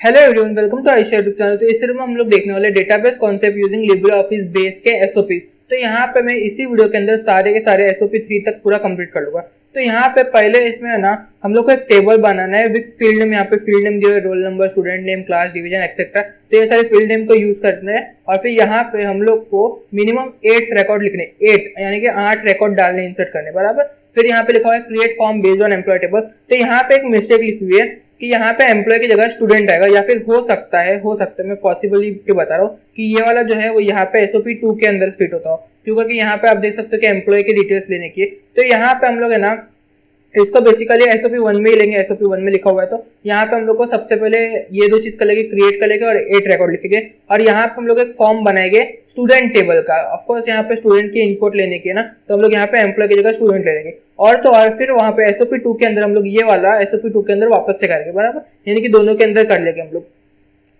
Hello everyone, welcome to Aisha YouTube channel. तो इस video में हम लोग देखने वाले database concept using LibreOffice base के एसओपी। तो यहाँ पे मैं इसी वीडियो के अंदर सारे के सारे एसओपी 3 तक पूरा कंप्लीट कर लूंगा। तो यहाँ पे पहले इसमें है ना, हम लोग को एक टेबल बनाना है विद फील्ड नेम। यहाँ पे फील्ड नेम दिया है, role number, student name, class, division etcetera. तो ये सारे फील्ड नेम को यूज करते हैं और फिर यहाँ पे हम लोग को मिनिमम 8 रिकॉर्ड लिखने, 8 यानी कि 8 रिकॉर्ड डालने, इंसर्ट करने, बराबर। फिर यहाँ पे लिखा हुआ है create form based on employee table. तो यहाँ पे एक मिस्टेक लिखी हुई है कि यहाँ पे एम्प्लॉय की जगह स्टूडेंट आएगा, या फिर हो सकता है मैं पॉसिबिलिटी बता रहा हूँ कि ये वाला जो है वो यहाँ पे एसओपी 2 के अंदर फिट होता हो, क्योंकि यहाँ पे आप देख सकते हो कि एम्प्लॉय की डिटेल्स लेने की। तो यहाँ पे हम लोग है ना, इसको बेसिकली एसओपी 1 में ही लेंगे। एसओपी 1 में लिखा हुआ है तो यहाँ पे हम लोग को सबसे पहले ये दो चीज कर लेंगे, क्रिएट कर लेंगे और 8 रिकॉर्ड लिखेंगे। और यहाँ पे हम लोग एक फॉर्म बनाएंगे स्टूडेंट टेबल का। ऑफकोर्स यहाँ पे स्टूडेंट की इनपुट लेने की है ना, तो हम लोग यहाँ पे एम्प्लॉय की जगह स्टूडेंट ले लेंगे। और फिर वहाँ पे एसओपी 2 के अंदर हम लोग ये वाला एसओपी 2 के अंदर वापस से करेंगे, बराबर, यानी कि दोनों के अंदर कर लेंगे हम लोग।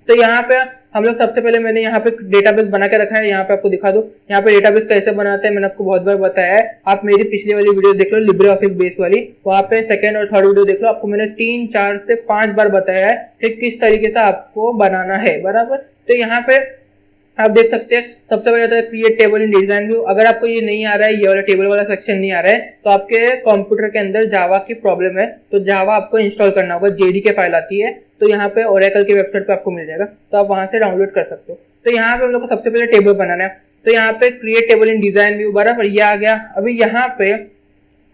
तो यहाँ पे हम लोग सबसे पहले, मैंने यहाँ पे डेटाबेस बना के रखा है, यहाँ पे आपको दिखा दो। यहाँ पे डेटाबेस कैसे बनाते हैं मैंने आपको बहुत बार बताया है। आप मेरी पिछली वाली वीडियो देख लो, लिब्रे ऑफिस बेस वाली, वहाँ पे सेकंड और थर्ड वीडियो देख लो। आपको मैंने 3, 4 से 5 बार बताया है कि किस तरीके से आपको बनाना है, बराबर। तो यहाँ पे आप देख सकते हैं सबसे पहले तो क्रिएट टेबल इन डिजाइन व्यू। अगर आपको ये नहीं आ रहा है, ये वाला टेबल वाला सेक्शन नहीं आ रहा है, तो आपके कंप्यूटर के अंदर जावा की प्रॉब्लम है, तो जावा आपको इंस्टॉल करना होगा। जेडीके फाइल आती है, तो यहाँ पे ओरेकल की वेबसाइट पे आपको मिल जाएगा, तो आप वहां से डाउनलोड कर सकते हो। तो यहाँ पे हम लोग को सबसे पहले टेबल बनाना है। तो यहाँ पे क्रिएट टेबल इन डिजाइन व्यू, बराबर, ये आ गया। अभी यहाँ पे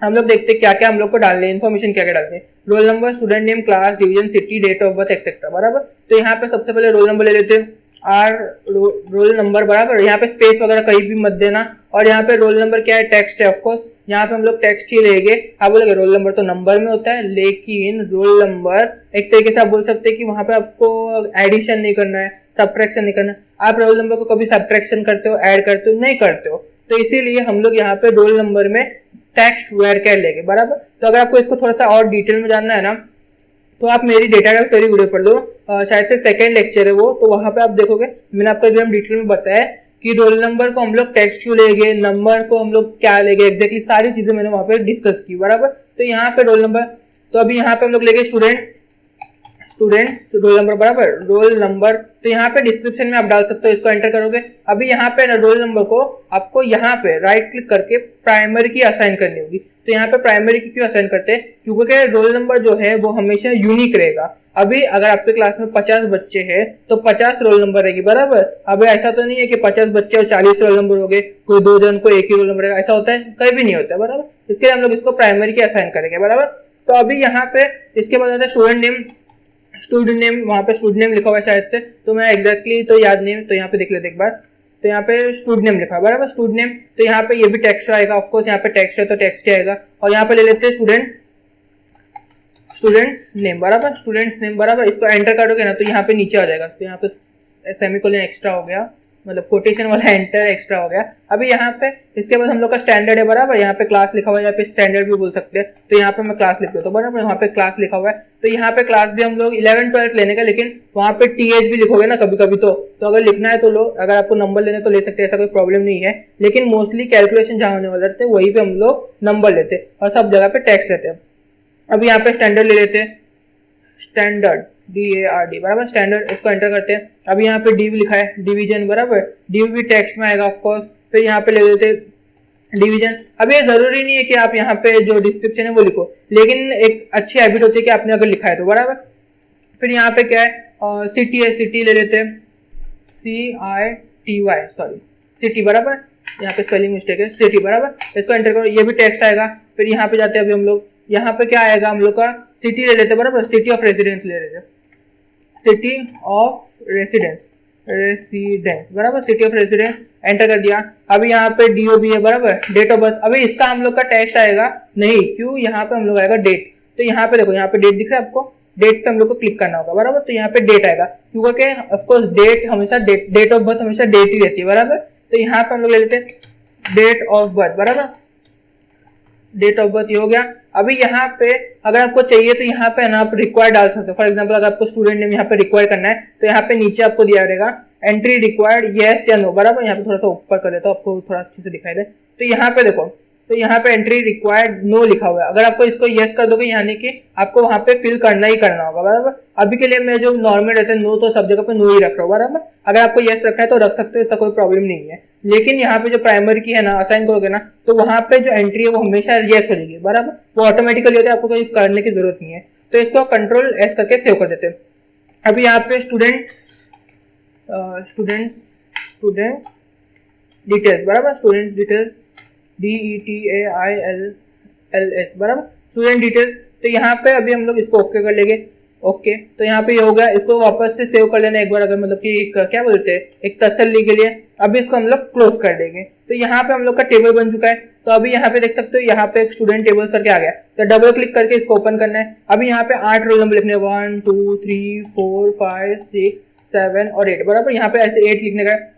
हम लोग देखते हैं क्या क्या हम लोग को डालने हैं, इन्फॉर्मेशन क्या क्या डालते हैं। Roll number, student name, class, division, city, date of birth etcetera, बराबर। तो यहाँ पे सबसे पहले रोल नंबर ले लेते हैं, रोल नंबर, बराबर। यहाँ पे स्पेस वगैरह कहीं भी मत देना। और यहाँ पे रोल नंबर क्या है, टेक्स्ट है ऑफकोर्स, यहाँ पे हम लोग टेक्स्ट ही लेंगे। आप बोलेंगे रोल नंबर तो नंबर में होता है, लेकिन रोल नंबर एक तरीके से आप बोल सकते हैं कि वहां पे आपको एडिशन नहीं करना है, सब्ट्रैक्शन नहीं करना है। आप रोल नंबर को कभी सब्ट्रैक्शन करते हो, ऐड करते हो, नहीं करते हो, तो इसीलिए हम लोग यहाँ पे रोल नंबर में टेक्स्ट वेयर कैर लेंगे, बराबर। तो अगर आपको इसको थोड़ा सा और डिटेल में जानना है ना, तो आप मेरी डेटाबेस वाली वीडियो पढ़ लो, शायद से सेकंड लेक्चर है वो, तो वहां पे आप देखोगे मैंने आपको एकदम डिटेल में बताया कि रोल नंबर को हम लोग टेक्स्ट क्यों लेंगे, नंबर को हम लोग क्या लेंगे, एग्जैक्टली सारी चीजें मैंने वहां पे डिस्कस की, बराबर। तो यहाँ पे रोल नंबर, तो अभी यहाँ पे हम लोग लेंगे स्टूडेंट्स रोल नंबर, बराबर, रोल नंबर। तो यहाँ पे डिस्क्रिप्शन में आप डाल सकते हो, इसको एंटर करोगे। अभी यहाँ पे रोल नंबर को आपको यहाँ पे राइट क्लिक करके प्राइमरी की असाइन करनी होगी। तो यहाँ पे प्राइमरी की क्यों असाइन करते हैं, क्योंकि रोल नंबर जो है वो हमेशा यूनिक रहेगा। अभी अगर आपके क्लास में 50 बच्चे हैं तो 50 रोल नंबर रहेगी, बराबर। अभी ऐसा तो नहीं है कि 50 बच्चे और 40 रोल नंबर हो गए, कोई 2 जन को एक ही रोल नंबर रहेगा, ऐसा होता है, कहीं भी नहीं होता है, बराबर। इसके लिए हम लोग इसको प्राइमरी की असाइन करेंगे, बराबर। तो अभी यहाँ पे इसके बाद आता है स्टूडेंट नेम, वहां पे स्टूडेंट नेम लिखा हुआ है शायद से, तो मैं एग्जैक्टली तो याद नहीं, तो यहाँ पे देख लेते एक बार। तो यहाँ पे स्टूडेंट नेम लिखा है, बराबर, स्टूडेंट नेम। तो यहाँ पे ये भी टेक्स्ट आएगा, ऑफकोर्स यहाँ पे टेक्स्ट है तो टेक्स्ट आएगा। और यहाँ पे ले लेते हैं स्टूडेंट्स नेम, बराबर, स्टूडेंट्स नेम, बराबर। इसको एंटर करोगे ना तो यहाँ पे नीचे आ जाएगा। तो यहाँ पे सेमीकोलन एक्स्ट्रा हो गया, मतलब कोटेशन वाला एंटर एक्स्ट्रा हो गया। अभी यहाँ पे इसके बाद हम लोग का स्टैंडर्ड है, बराबर। यहाँ पे क्लास लिखा हुआ है, यहाँ पे स्टैंडर्ड भी बोल सकते हैं। तो यहाँ पे मैं क्लास लिख देता हूँ, बराबर, यहाँ पे क्लास लिखा हुआ है। तो यहाँ पे क्लास भी हम लोग 11, 12 लेने का, लेकिन वहाँ पे टीएच भी लिखोगे ना कभी कभी, तो अगर लिखना है तो लो, अगर आपको नंबर लेने तो ले सकते हैं, ऐसा कोई प्रॉब्लम नहीं है। लेकिन मोस्टली कैलकुलेशन जहाँ होने वाले रहते हैं वहीं पे हम लोग नंबर लेते हैं और सब जगह पे टेक्स्ट लेते हैं। अब यहाँ पे स्टैंडर्ड ले लेते हैं, स्टैंडर्ड, DARD, बराबर, स्टैंडर्ड। इसको एंटर करते हैं। अभी यहाँ पे डिव लिखा है, डिवीजन, बराबर, डिव भी टेक्स्ट में आएगा ऑफकोर्स। फिर यहाँ पे ले लेते हैं डिवीजन। अब ये जरूरी नहीं है कि आप यहाँ पे जो डिस्क्रिप्शन है वो लिखो, लेकिन एक अच्छी हैबिट होती है कि आपने अगर लिखा है तो, बराबर। फिर यहाँ पे क्या है, सिटी है, सिटी ले लेते हैं, CITY, सॉरी, सिटी, बराबर। यहाँ पे स्पेलिंग मिस्टेक है, सिटी, बराबर। इसको एंटर करो, ये भी टेक्स्ट आएगा। फिर यहाँ पे जाते हैं अभी हम लोग, यहाँ पे क्या आएगा हम लोग का, सिटी ले लेते हैं, बराबर, सिटी ऑफ रेसिडेंस ले लेते हैं, सिटी ऑफ रेसिडेंस, बराबर, सिटी ऑफ रेसिडेंस, एंटर कर दिया। अभी यहाँ पे DOB है, बराबर, डेट ऑफ बर्थ। अभी इसका हम लोग का टेक्स्ट आएगा नहीं, क्यों, यहाँ पे हम लोग आएगा डेट। तो यहाँ पे देखो, यहाँ पे डेट दिख रहा है आपको, डेट पे हम लोग को क्लिक करना होगा, बराबर। तो यहाँ पे डेट आएगा, क्योंकि ऑफकोर्स डेट हमेशा डेट ऑफ बर्थ हमेशा डेट ही रहती है, बराबर। तो यहाँ पे हम लोग ले लेते हैं डेट ऑफ बर्थ, बराबर, डेट ऑफ बर्थ ये हो गया। अभी यहाँ पे अगर आपको चाहिए तो यहाँ पे ना आप रिक्वायर डाल सकते हो। फॉर एग्जांपल अगर आपको स्टूडेंट नेम यहाँ पे रिक्वायर करना है तो यहाँ पे नीचे आपको दिया रहेगा एंट्री रिक्वायर्ड, यस या नो, बराबर। यहाँ पे थोड़ा सा ऊपर कर देता हूँ आपको थोड़ा अच्छे से दिखाई दे। तो यहाँ पे देखो, तो यहाँ पे एंट्री रिक्वायर्ड नो लिखा हुआ है। अगर आपको इसको यस कर दोगे यानी कि आपको वहां पे फिल करना ही करना होगा, बराबर। अभी के लिए मैं जो नॉर्मल रहता है नो, तो सब जगह पे नो ही रख रहा हूँ, बराबर। अगर आपको यस रखना है तो रख सकते हो, इसका कोई प्रॉब्लम नहीं है। लेकिन यहाँ पे जो प्राइमरी की है ना, असाइन करोगे ना, तो वहां पे जो एंट्री है वो हमेशा यस हो जाएगी, बराबर। वो ऑटोमेटिकली होता है, आपको कोई करने की जरूरत नहीं है। तो इसको कंट्रोल एस करके सेव कर देते हैं। अभी यहाँ पे स्टूडेंट्स डिटेल्स, बराबर। स्टूडेंट्स डिटेल्स DETAILS, बराबर। Student details. तो यहाँ पे अभी हम लोग इसको ओके कर लेंगे। ओके, तो यहाँ पे ये हो गया। इसको वापस से सेव कर लेना एक बार, अगर मतलब कि क्या बोलते हैं, एक तसल्ली के लिए। अभी इसको हम लोग क्लोज कर देंगे। तो यहाँ पे हम लोग का टेबल बन चुका है। तो अभी यहाँ पे देख सकते हो, यहाँ पे एक स्टूडेंट टेबल्स करके आ गया। तो डबल क्लिक करके इसको ओपन करना है। अभी यहाँ पे 8 रोल नंबर लिखने हैं, 1 2 3 4 5 6 7 और 8, बराबर। यहाँ पे ऐसे 8 लिखने का है।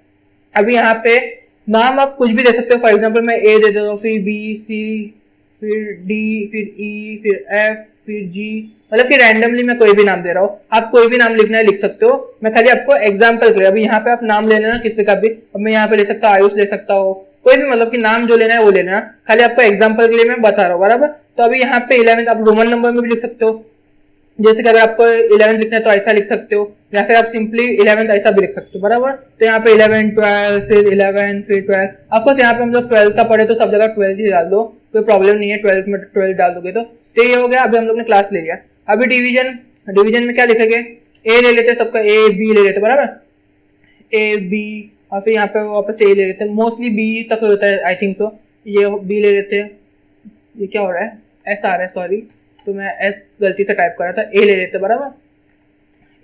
अभी यहाँ पे नाम आप कुछ भी दे सकते हो। फॉर एग्जाम्पल मैं ए दे देता हूँ, फिर बी, सी, फिर डी, फिर ई, फिर एफ, फिर जी, मतलब कि रैंडमली मैं कोई भी नाम दे रहा हूँ। आप कोई भी नाम लिखना है लिख सकते हो। मैं खाली आपको एग्जाम्पल के लिए, अभी यहाँ पे आप नाम ले लेना किसी का भी। अब मैं यहाँ पे ले सकता हूँ आयुष, ले सकता हूँ कोई भी, मतलब कि नाम जो लेना है वो ले लेना। खाली आपको एग्जाम्पल के लिए मैं बता रहा हूँ, बराबर। तो अभी यहाँ पे 11 आप रोमन नंबर में भी लिख सकते हो। जैसे कि अगर आपको 11 लिखना है तो ऐसा लिख सकते हो, या फिर आप सिंपली 11 ऐसा भी लिख सकते हो, बराबर। तो यहाँ पे 11 12 फिर 11 फिर 12। ऑफकोर्स यहाँ पे हम लोग 12 का पढ़े तो सब जगह 12 ही डाल दो, कोई प्रॉब्लम नहीं है। 12 में 12 डाल दोगे तो ये हो गया। अभी हम लोग ने क्लास ले लिया। अभी डिवीजन में क्या लिखेंगे, ए ले लेते सबका, ए बी ले लेते, बराबर। ए बी और फिर यहाँ पे वापस ए ले लेते हैं। मोस्टली बी तक होता है, आई थिंक सो। ये बी ले लेते हैं। ये क्या हो रहा है, एस आ रहा है, सॉरी, तो मैं एस गलती से टाइप कर रहा था। ए ले लेते, बराबर।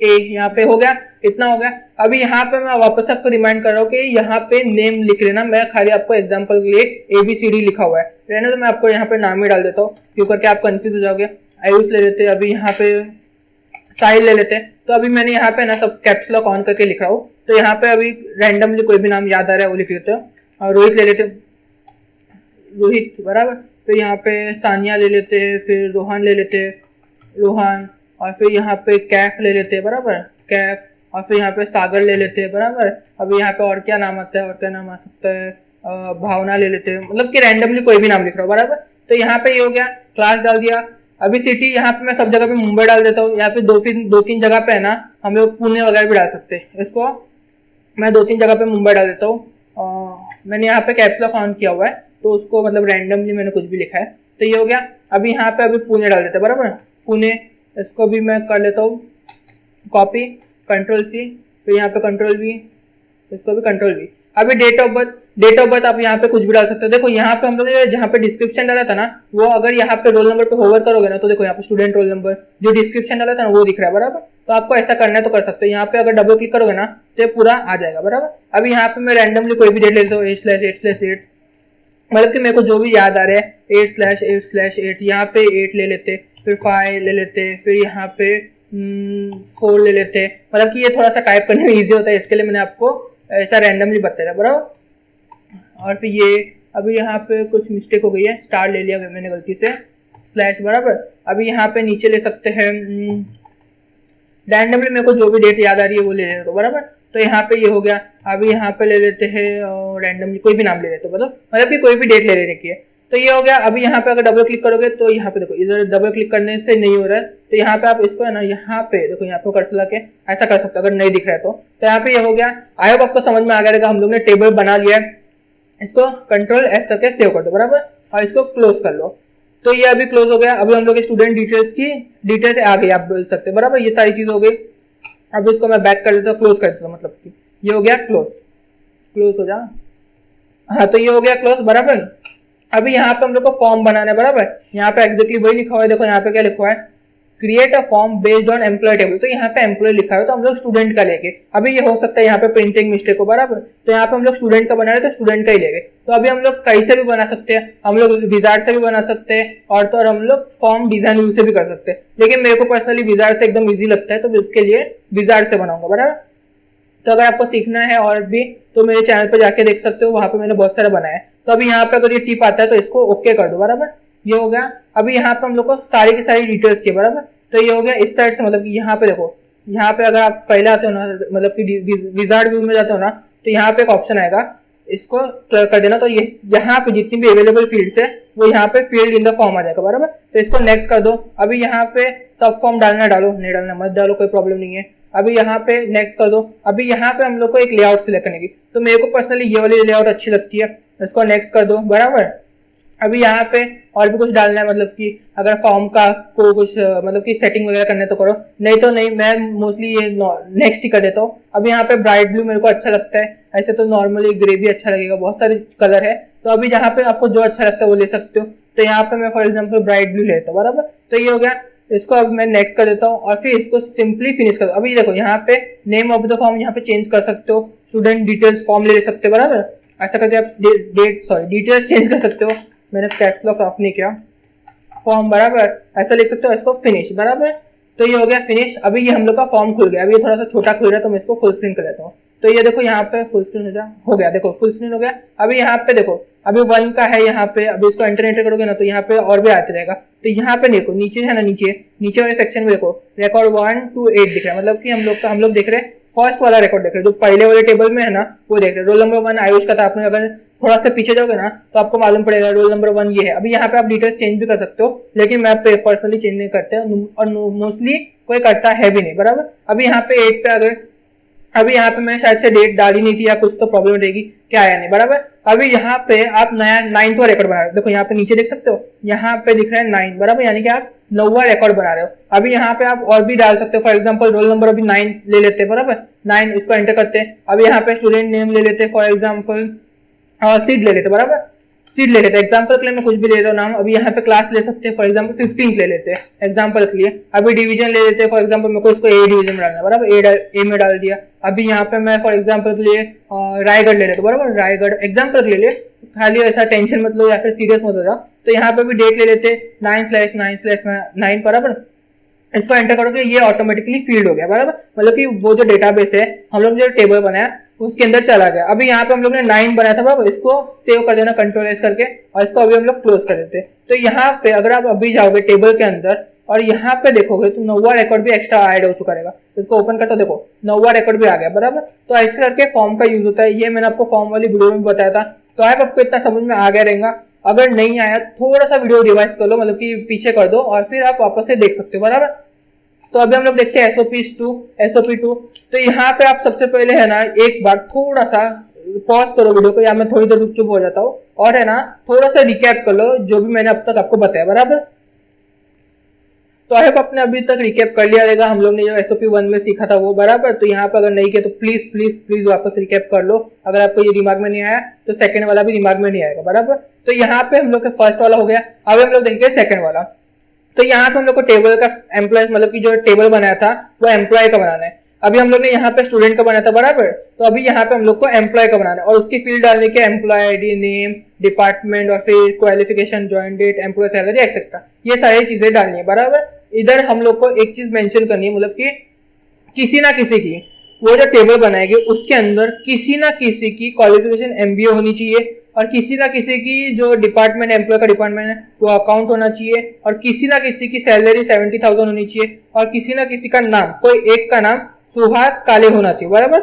ए यहाँ पे हो गया, इतना हो गया। अभी यहाँ पे मैं वापस आपको रिमाइंड कर रहा हूँ कि यहाँ पे नेम लिख लेना। मैं खाली आपको एग्जांपल के लिए ABCD लिखा हुआ है, रहने तो मैं आपको यहाँ पे नाम ही डाल देता हूँ, क्यों करके आप कंफ्यूज हो जाओगे। आयुष ले लेते, अभी यहाँ पे साहिल ले लेते। तो अभी मैंने यहाँ पे ना सब कैप्स लॉक ऑन करके लिख रहा हूँ। तो यहाँ पे अभी रैंडमली कोई भी नाम याद आ रहा है वो लिख लेते हो। और रोहित ले लेते, रोहित, बराबर। तो यहाँ पे सानिया ले लेते हैं, फिर रोहन ले लेते हैं, रोहन। और फिर यहाँ पे कैफ ले लेते हैं, बराबर, कैफ। और फिर यहाँ पे सागर ले लेते हैं, बराबर। अभी यहाँ पे और क्या नाम आता है, और क्या नाम आ सकता है, भावना ले लेते हैं। मतलब कि रैंडमली कोई भी नाम लिख रहा हूँ, बराबर। तो यहाँ पे ये हो गया, क्लास डाल दिया। अभी सिटी यहाँ पे मैं सब जगह पे मुंबई डाल देता हूँ। यहाँ पे दो तीन जगह पे है ना, हम लोग पुणे वगैरह भी डाल सकते हैं। इसको मैं 2-3 जगह पे मुंबई डाल देता हूँ। मैंने यहाँ पे कैप्स लॉक ऑन किया हुआ है, तो उसको मतलब रैंडमली मैंने कुछ भी लिखा है। तो ये हो गया। अभी यहाँ पे अभी पुणे डाल देते हैं, बराबर, पुणे। इसको भी मैं कर लेता हूँ कॉपी, Ctrl+C, फिर यहाँ पे Ctrl+V, इसको भी Ctrl+V। अभी डेट ऑफ बर्थ आप यहाँ पे कुछ भी डाल सकते हो। देखो यहाँ पे हम लोग जहाँ पे डिस्क्रिप्शन डाला था ना, वो अगर यहाँ पे रोल नंबर पे होवर करोगे ना, तो देखो यहाँ पे स्टूडेंट रोल नंबर जो डिस्क्रिप्शन डाला था ना वो दिख रहा है, बराबर। तो आपको ऐसा करना है तो कर सकते हो। यहाँ पे अगर डबल क्लिक करोगे ना तो ये पूरा आ जाएगा, बराबर। अभी यहाँ पे मैं रैंडमली कोई भी डेट ले लेता हूँ, 8/8/8, मतलब कि मेरे को जो भी याद आ रहा है, 8/8/8। यहाँ पे 8 ले लेते, फिर 5 ले लेते, फिर यहाँ पे 4 ले लेते। मतलब कि ये थोड़ा सा टाइप करने में ईजी होता है, इसके लिए मैंने आपको ऐसा रैंडमली बताया, बराबर। और फिर ये अभी यहाँ पे कुछ मिस्टेक हो गई है, स्टार ले लिया मैंने गलती से, स्लैश, बराबर। अभी यहाँ पे नीचे ले सकते हैं रैंडमली, मेरे को जो भी डेट याद आ रही है वो ले लेते, बराबर। तो यहाँ पे ये हो गया। अभी यहाँ पे ले लेते हैं रैंडमली कोई भी नाम ले लेते, मतलब कि कोई भी डेट ले लेने की है। तो ये हो गया। अभी यहाँ पे अगर डबल क्लिक करोगे तो यहाँ पे देखो, इधर डबल क्लिक करने से नहीं हो रहा है, तो यहाँ पे आप इसको है ना, यहाँ पे देखो, यहाँ पे कर्सर लगा के ऐसा कर सकते हो अगर नहीं दिख रहा है तो यहाँ पे ये हो गया। आई होप आपको समझ में आ गया, हम लोग ने टेबल बना लिया है। इसको Ctrl+S करके सेव कर दो, बराबर, और इसको क्लोज कर लो। तो ये अभी क्लोज हो गया। अभी हम लोग स्टूडेंट डिटेल्स की डिटेल्स आ गई, आप बोल सकते हैं, बराबर। ये सारी चीज हो गई। अब इसको मैं बैक कर देता हूँ, क्लोज कर देता हूँ, मतलब कि ये हो गया क्लोज हो जा। हाँ, तो ये हो गया क्लोज, बराबर। अभी यहाँ पे हम लोग को फॉर्म बनाना है, बराबर। यहाँ पे एग्जैक्टली वही लिखा हुआ है, देखो यहाँ पे क्या लिखा हुआ है, create a form based on employee table. तो यहाँ पे एम्प्लॉय लिखा है, तो हम लोग स्टूडेंट का लेंगे। अभी ये हो सकता है यहाँ पे प्रिंटिंग मिस्टेक हो, बराबर। तो यहाँ पे हम लोग स्टूडेंट का बना रहे तो स्टूडेंट का ही लेंगे। तो अभी हम लोग कहीं से भी बना सकते हैं, हम लोग विजार्ड से भी बना सकते हैं, और हम लोग फॉर्म डिजाइन व्यू से भी कर सकते हैं। लेकिन मेरे को पर्सनली विजार्ड से एकदम ईजी लगता है, तो इसके लिए विजार्ड से बनाऊंगा, बराबर। तो अगर आपको सीखना है और भी तो मेरे चैनल पर जाके देख सकते हो, वहां पे मैंने बहुत सारा बनाया है। तो अभी यहाँ पे अगर ये टिप आता है तो इसको ओके कर दो, बराबर। ये हो गया। अभी यहाँ पे हम लोग को सारी की सारी डिटेल्स चाहिए, बराबर। तो ये हो गया इस साइड से, मतलब कि यहाँ पे देखो, यहाँ पे अगर आप पहले आते हो ना, मतलब कि विजार्ड व्यू में जाते हो ना, तो यहाँ पे एक ऑप्शन आएगा इसको क्लियर कर देना। तो ये यहाँ पे जितनी भी अवेलेबल फील्ड्स है वो यहाँ पे फील्ड इन द फॉर्म आ जाएगा, बराबर। तो इसको नेक्स्ट कर दो। अभी यहाँ पे सब फॉर्म डालना डालो, नहीं डालना मत डालो, कोई प्रॉब्लम नहीं है। अभी यहाँ पे नेक्स्ट कर दो। अभी यहाँ पे हम लोग को एक लेआउट सिलेक्ट करने की, तो मेरे को पर्सनली ये वाली लेआउट अच्छी लगती है, इसको नेक्स्ट कर दो, बराबर। अभी यहाँ पे और भी कुछ डालना है, मतलब कि अगर फॉर्म का को कुछ मतलब कि सेटिंग वगैरह करने तो करो, नहीं तो नहीं, मैं मोस्टली ये नेक्स्ट ही कर देता हूँ। अभी यहाँ पे ब्राइट ब्लू मेरे को अच्छा लगता है, ऐसे तो नॉर्मली ग्रे भी अच्छा लगेगा, बहुत सारे कलर है। तो अभी यहाँ पे आपको जो अच्छा लगता है वो ले सकते हो। तो यहाँ पे मैं फॉर एग्जाम्पल ब्राइट ब्लू लेता हूँ, बराबर। तो ये हो गया, इसको अब मैं नेक्स्ट कर देता हूँ और फिर इसको सिंपली फिनिश कर दो। अभी देखो यहाँ पे नेम ऑफ द फॉर्म यहाँ पे चेंज कर सकते हो, स्टूडेंट डिटेल्स फॉर्म ले सकते हो, बराबर। ऐसा करके आप डिटेल्स चेंज कर सकते हो। मैंने कैप्स लॉक ऑफ नहीं किया, फॉर्म, बराबर, ऐसा लिख सकते हो। इसको फिनिश, बराबर। तो ये हो गया फिनिश। अभी ये हम लोग का फॉर्म खुल गया। अभी ये थोड़ा सा छोटा खुल रहा है तो मैं इसको फुल स्क्रीन कर लेता हूँ। तो ये देखो यहाँ पे फुल स्क्रीन हो गया, देखो फुल स्क्रीन हो गया। अभी यहाँ पे देखो, अभी 1 का है यहाँ पे, अभी इसको एंटर करोगे ना तो यहाँ पे और भी आते रहेगा। तो यहाँ पे देखो नीचे है ना, नीचे वाले सेक्शन में देखो रिकॉर्ड 1 to 8 दिख रहा है, मतलब कि हम लोग देख रहे हैं फर्स्ट वाला रिकॉर्ड देख रहे हैं, जो पहले वाले टेबल में है ना वो देख रहे हैं। रोल नंबर 1 आयुष का था, आपने अगर थोड़ा सा पीछे जाओगे ना तो आपको मालूम पड़ेगा रोल नंबर 1 ये है। अभी यहाँ पे आप डिटेल्स चेंज भी कर सकते हो, लेकिन मैं पर्सनली चेंज नहीं करते और मोस्टली कोई करता है भी नहीं, बराबर। अभी यहाँ पे 8 पे आ गए। अभी यहाँ पे मैं शायद से डेट डाली नहीं थी या कुछ तो प्रॉब्लम रहेगी, क्या आया नहीं, बराबर। अभी यहाँ पे आप नया 9वां रिकॉर्ड बना रहे हो, देखो यहाँ पे नीचे देख सकते हो, यहाँ पे दिख रहा है 9, बराबर, यानी कि आप 9वां रिकॉर्ड बना रहे हो। अभी यहाँ पे आप और भी डाल सकते हो, फॉर एग्जांपल रोल नंबर अभी 9 ले लेते हैं, बराबर, 9 इसको एंटर करते हैं। अभी यहाँ पे स्टूडेंट नेम ले लेते हैं, फॉर एग्जाम्पल सीट ले लेते, बराबर, सीट ले लेते हैं। एग्जाम्पल के लिए मैं कुछ भी ले रहा हूँ नाम। अभी यहाँ पे क्लास ले सकते हैं, फॉर एग्जाम्पल 15 ले लेते हैं एग्जाम्पल के लिए। अभी डिवीजन ले लेते हैं, फॉर एग्जाम्पल मेरे को इसको ए डिवीजन में डालना है, बराबर, ए में डाल दिया। अभी यहाँ पे मैं फॉर एग्जाम्पल के लिए रायगढ़ ले लेता हूँ, बराबर, रायगढ़ एग्जाम्पल के लिए, खाली ऐसा टेंशन मत लो या फिर सीरियस मत हो जाओ। तो यहाँ पे भी डेट ले लेते 9/9/9, बराबर। इसको एंटर करोगे ये ऑटोमेटिकली फील्ड हो गया, बराबर, मतलब कि वो जो डेटाबेस है हम लोग जो टेबल बनाया उसके अंदर चला गया। अभी यहाँ पे हम लोग ने 9 बनाया था, बराबर, इसको सेव कर देना कंट्रोल एस करके और इसको अभी हम लोग क्लोज कर देते। तो यहाँ पे अगर आप अभी जाओगे टेबल के अंदर और यहाँ पे देखोगे तो 9वां रिकॉर्ड भी एक्स्ट्रा ऐड हो चुका रहेगा। इसको ओपन करता देखो 9वां रिकॉर्ड भी आ गया, बराबर। तो ऐसे करके फॉर्म का यूज होता है, ये मैंने आपको फॉर्म वाली वीडियो में बताया था। तो आपको इतना समझ में आ गया रहेगा। अगर नहीं आया थोड़ा सा वीडियो रिवाइज कर लो, मतलब कि पीछे कर दो और फिर आप वापस से देख सकते हो, बराबर। तो अभी हम लोग देखते हैं SOP2। तो यहाँ पे आप सबसे पहले है ना एक बार थोड़ा सा पॉज करो वीडियो को, या मैं थोड़ी देर चुप हो जाता हूँ और है ना थोड़ा सा रिकैप कर लो जो भी मैंने अब तक आपको बताया, बराबर। तो आई होप आपने अभी तक रिकैप कर लिया रहेगा, हम लोग ने जो SOP1 में सीखा था वो, बराबर। तो यहाँ पे अगर नहीं किया तो प्लीज प्लीज प्लीज वापस रिकैप कर लो। अगर आपको ये दिमाग में नहीं आया तो सेकंड वाला भी दिमाग में नहीं आएगा, बराबर। तो यहाँ पे हम लोग का फर्स्ट वाला हो गया। अब हम लोग देखेंगे सेकंड वाला। तो यहाँ पे हम लोग को टेबल का एम्प्लॉयज, मतलब कि जो टेबल बनाया था वो एम्प्लॉय का बनाना है। अभी हम लोग ने यहाँ पे स्टूडेंट का बनाया था, बराबर। तो अभी यहाँ पे हम लोग को एम्प्लॉय का बनाना है और उसकी फील्ड डालने के एम्प्लॉय आईडी, नेम, डिपार्टमेंट और फिर qualification, join date, employee salary etcetera, ये सारी चीजें डालनी है, बराबर। इधर हम लोग को एक चीज मेंशन करनी है, मतलब कि किसी ना किसी की वो जो टेबल बनाएगी उसके अंदर किसी ना किसी की क्वालिफिकेशन MBA होनी चाहिए और किसी ना किसी की जो डिपार्टमेंट एम्प्लॉय का डिपार्टमेंट है वो अकाउंट होना चाहिए और किसी ना किसी की सैलरी 70,000 होनी चाहिए और किसी ना किसी का नाम, कोई एक का नाम सुहास काले होना चाहिए, बराबर।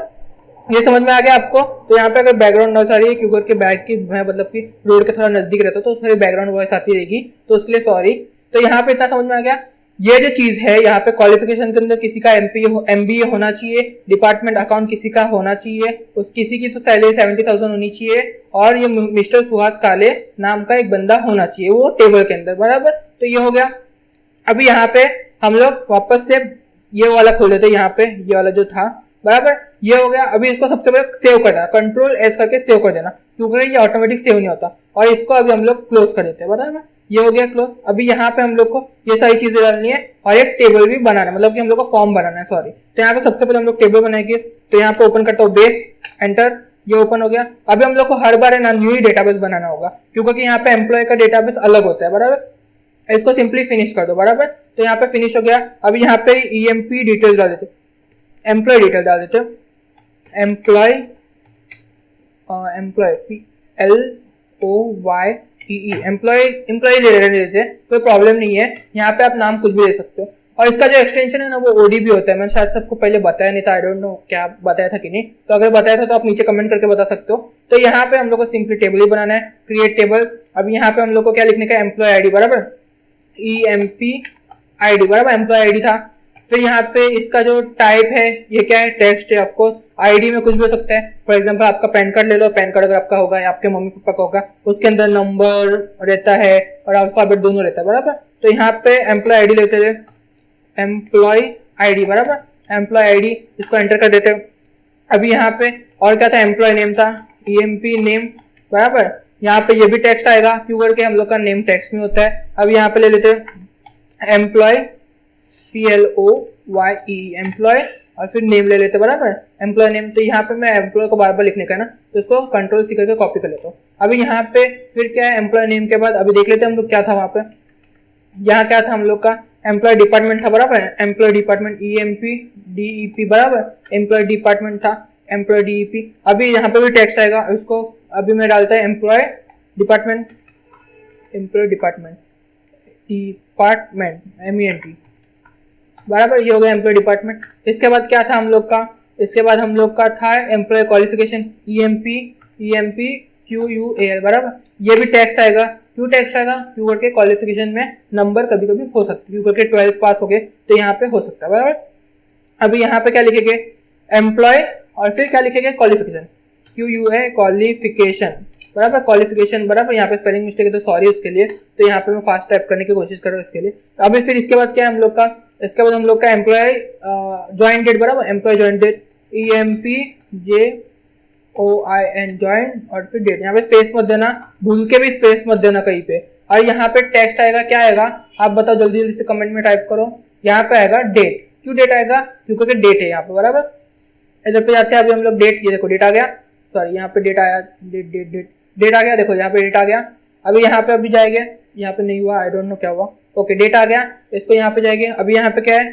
ये समझ में आ गया आपको। तो यहाँ पे अगर बैकग्राउंड नॉइस आ रही है क्योंकि के बैग की मैं मतलब कि रोड के थोड़ा नजदीक रहता हूँ तो थोड़ी बैकग्राउंड वॉइस आती रहेगी, तो उसके लिए सॉरी। तो यहाँ पे इतना समझ में आ गया। ये जो चीज है यहाँ पे क्वालिफिकेशन के अंदर किसी का MBA होना चाहिए, डिपार्टमेंट अकाउंट किसी का होना चाहिए, उस किसी की तो सैलरी 70,000 होनी चाहिए और ये मिस्टर सुहास काले नाम का एक बंदा होना चाहिए वो टेबल के अंदर, बराबर। तो ये हो गया। अभी यहाँ पे हम लोग वापस से ये वाला खोल देते, यहाँ पे ये वाला जो था, बराबर, ये हो गया। अभी इसको सबसे पहले सेव करना, कंट्रोल S करके सेव कर देना क्योंकि ये ऑटोमेटिक सेव नहीं होता और इसको अभी हम लोग क्लोज कर देते हैं, बराबर। ये हो गया क्लोज। अभी यहाँ पे हम लोग को ये सारी चीजें डालनी है और एक टेबल भी बनाना है, मतलब कि हम लोग को फॉर्म बनाना है, सॉरी। तो यहाँ पे सबसे पहले हम लोग टेबल बनाएंगे। तो यहाँ पे ओपन करता हूँ बेस, एंटर, ये ओपन हो गया। अभी हम लोग को हर बार है ना न्यू ही डेटाबेस बनाना होगा क्योंकि यहाँ पे एम्प्लॉय का डेटाबेस अलग होता है, बराबर। इसको सिंपली फिनिश कर दो, बराबर। तो यहाँ पे फिनिश हो गया। अभी यहाँ पे EMP डिटेल्स डाल देते, एम्प्लॉय डिटेल डाल देते, एम्प्लॉय PLOYEE एम्प्लॉय ले लेते, कोई प्रॉब्लम नहीं है। यहाँ पे आप नाम कुछ भी ले सकते हो और इसका जो एक्सटेंशन है ना वो ODB होता है। मैंने शायद सबको पहले बताया नहीं था, आई डोंट नो क्या बताया था कि नहीं, तो अगर बताया था तो आप नीचे कमेंट करके बता सकते हो। तो यहाँ पे हम लोग को सिंपली टेबल ही बनाना है, क्रिएट टेबल। अब यहाँ पे हम लोग को क्या लिखने का, एम्प्लॉय आईडी बराबर, EMP ID बराबर, एम्प्लॉय आईडी था। फिर यहाँ पे इसका जो टाइप है ये क्या है, टेक्स्ट है। ऑफकोर्स आईडी में कुछ भी हो सकता है, फॉर एग्जांपल आपका पैन कार्ड ले लो, पैन कार्ड अगर आपका होगा या आपके मम्मी पापा का होगा, उसके अंदर नंबर रहता है और अल्फाबेट दोनों रहता है बराबर। तो यहाँ पे एम्प्लॉय आईडी लेते थे, एम्प्लॉय आईडी बराबर, एम्प्लॉय आईडी, इसको एंटर कर देते हैं। अभी यहाँ पे और क्या था, एम्प्लॉय नेम था, EMP नेम बराबर। यहाँ पे ये भी टेक्स्ट आएगा, क्यों करके हम लोग का नेम टेक्स्ट में होता है। अब यहाँ पे ले लेते हैं एम्प्लॉय, PLOYE एम्प्लॉय, और फिर नेम ले लेते बराबर, एम्प्लॉय नेम। तो यहाँ पे मैं एम्प्लॉय को बार बार लिखने का है ना, तो इसको कंट्रोल-C करके कॉपी कर लेता हूँ। अभी यहाँ पे फिर क्या है, एम्प्लॉय नेम के बाद अभी देख लेते हैं हम लोग क्या था वहाँ पे। यहाँ क्या था हम लोग का, एम्प्लॉय डिपार्टमेंट था बराबर, एम्प्लॉय डिपार्टमेंट EMP DEP बराबर, एम्प्लॉय डिपार्टमेंट था, एम्प्लॉय DEP। अभी यहाँ पे भी टेक्स्ट आएगा, इसको अभी मैं डालता है employee department, employee department MENT बराबर, ये हो गया एम्प्लॉय डिपार्टमेंट। इसके बाद क्या था हम लोग का, इसके बाद हम लोग का था एम्प्लॉय क्वालिफिकेशन, EMP QUAL बराबर। ये भी टेक्स्ट आएगा, क्यों टेक्स्ट आएगा, क्यों करके क्वालिफिकेशन में नंबर कभी कभी हो सकते, क्यों करके 12th पास हो गए तो यहाँ पे हो सकता है बराबर। अभी यहाँ पे क्या लिखेंगे, एम्प्लॉय और फिर क्या लिखेंगे, क्वालिफिकेशन, QUA क्वालिफिकेशन बराबर, क्वालिफिकेशन बराबर। यहाँ पे स्पेलिंग मिस्टेक है तो सॉरी उसके लिए, तो यहाँ पे मैं फास्ट टाइप करने की कोशिश कर रहा हूँ इसके लिए। अभी फिर इसके बाद क्या है हम लोग का, इसके बाद हम लोग का एम्प्लॉय ज्वाइन डेट बराबर, employee join date EMP JOIN join, और फिर डेट। यहाँ पे स्पेस मत देना, भूल के भी स्पेस मत देना कहीं पे। और यहाँ पे टेक्स्ट आएगा, क्या आएगा आप बताओ, जल्दी जल्दी से कमेंट में टाइप करो। यहाँ पे आएगा डेट, क्यों डेट आएगा, क्योंकि डेट है यहाँ पे बराबर। इधर पे जाते हैं अभी हम लोग डेट, ये देखो डेट आ गया, सॉरी यहाँ पे डेट आया, डेट आ गया, देखो यहाँ पे डेट आ गया। अभी यहाँ पे अभी जाएंगे, यहाँ पे नहीं हुआ, आई डोंट नो क्या हुआ, ओके डेट आ गया, इसको यहाँ पे जाएंगे। अभी यहाँ पे क्या है,